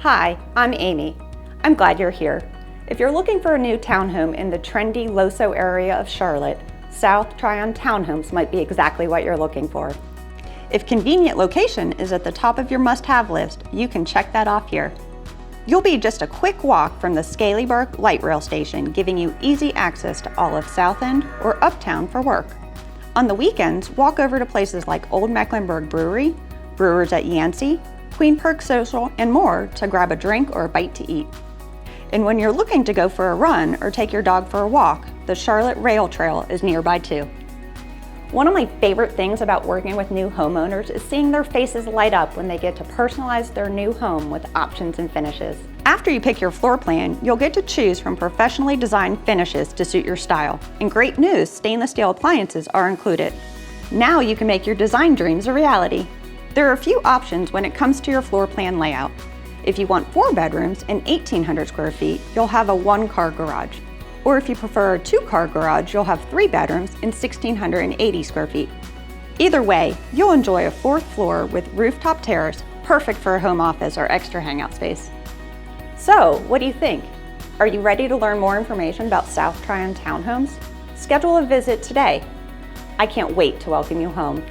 Hi, I'm Amy. I'm glad you're here. If you're looking for a new townhome in the trendy LoSo area of Charlotte, South Tryon Townhomes might be exactly what you're looking for. If convenient location is at the top of your must-have list, you can check that off here. You'll be just a quick walk from the Scalyburg light rail station, giving you easy access to all of South End or Uptown for work. On the weekends, walk over to places like Old Mecklenburg Brewery, Brewers at Yancey, Queen Perk Social, and more to grab a drink or a bite to eat. And when you're looking to go for a run or take your dog for a walk, the Charlotte Rail Trail is nearby too. One of my favorite things about working with new homeowners is seeing their faces light up when they get to personalize their new home with options and finishes. After you pick your floor plan, you'll get to choose from professionally designed finishes to suit your style. And great news, stainless steel appliances are included. Now you can make your design dreams a reality. There are a few options when it comes to your floor plan layout. If you want 4 bedrooms and 1,800 square feet, you'll have a 1-car garage. Or if you prefer a 2-car garage, you'll have 3 bedrooms and 1,680 square feet. Either way, you'll enjoy a 4th floor with rooftop terrace, perfect for a home office or extra hangout space. So, what do you think? Are you ready to learn more information about South Tryon Townhomes? Schedule a visit today. I can't wait to welcome you home.